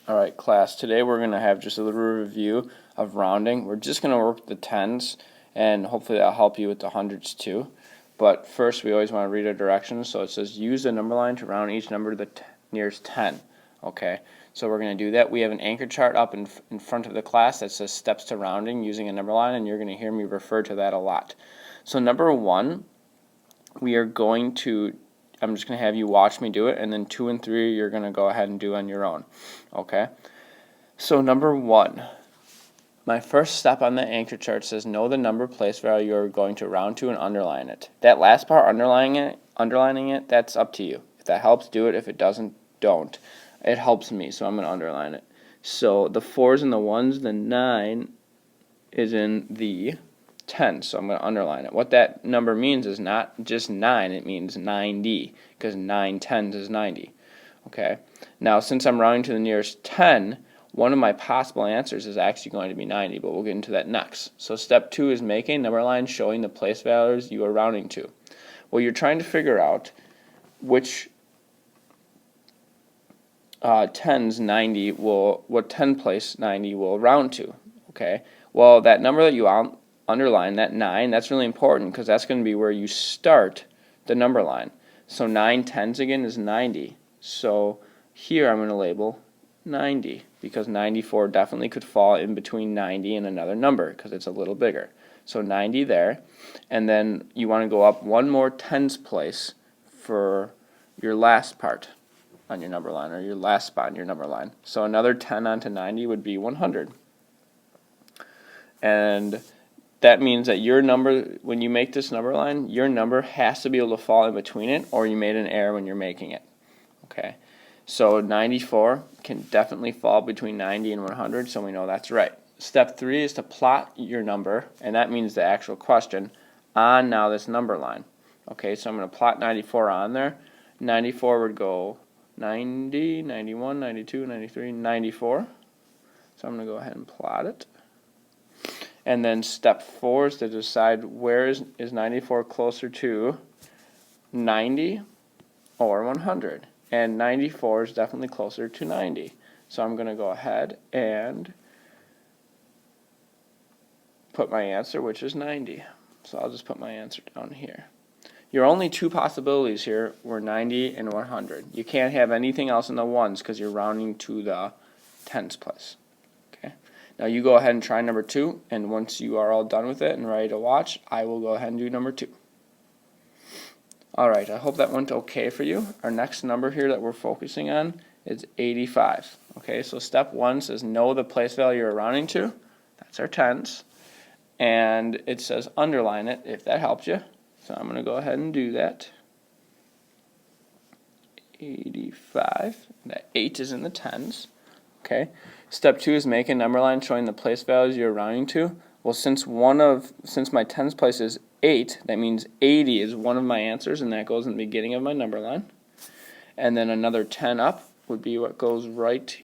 Alright class, today we're going to have just a little review of rounding. We're just going to work the tens and hopefully that'll help you with the hundreds too. But first we always want to read our directions. So it says use the number line to round each number to the nearest 10. Okay, so we're going to do that. We have an anchor chart up in front of the class that says steps to rounding using a number line, and you're going to hear me refer to that a lot. So number 1, we are going to I'm just going to have you watch me do it, and then 2 and 3 you're going to go ahead and do on your own. Okay? So number 1, my first step on the anchor chart says know the number place value you're going to round to and underline it. That last part, underlining it, that's up to you. If that helps, do it. If it doesn't, don't. It helps me, so I'm going to underline it. So the 4's and the 1's, the 9 is in the 10, so I'm going to underline it. What that number means is not just 9, it means 90, because 9 tens is 90. Okay. Now, since I'm rounding to the nearest 10, one of my possible answers is actually going to be 90, but we'll get into that next. So step 2 is make a number line showing the place values you are rounding to. Well, you're trying to figure out which tens 90 will, what 10 place 90 will round to. Okay. Well, that number that you underline, that 9, that's really important because that's going to be where you start the number line. So 9 tens again is 90. So here I'm going to label 90 because 94 definitely could fall in between 90 and another number because it's a little bigger. So 90 there, and then you want to go up one more tens place for your last part on your number line, or your last spot in your number line. So another 10 onto 90 would be 100. And that means that your number, when you make this number line, your number has to be able to fall in between it, or you made an error when you're making it. Okay, so 94 can definitely fall between 90 and 100, so we know that's right. Step 3 is to plot your number, and that means the actual question, on now this number line. Okay, so I'm going to plot 94 on there. 94 would go 90, 91, 92, 93, 94. So I'm going to go ahead and plot it. And then step 4 is to decide where is 94 closer to 90 or 100. And 94 is definitely closer to 90. So I'm going to go ahead and put my answer, which is 90. So I'll just put my answer down here. Your only two possibilities here were 90 and 100. You can't have anything else in the ones because you're rounding to the tens place. Now you go ahead and try number 2, and once you are all done with it and ready to watch, I will go ahead and do number 2. Alright, I hope that went okay for you. Our next number here that we're focusing on is 85. Okay, so step 1 says know the place value you're rounding to. That's our tens. And it says underline it if that helps you. So I'm going to go ahead and do that. 85. That 8 is in the tens. Okay. Step 2 is make a number line showing the place values you're rounding to. Well, since my tens place is 8, that means 80 is one of my answers, and that goes in the beginning of my number line. And then another 10 up would be what goes right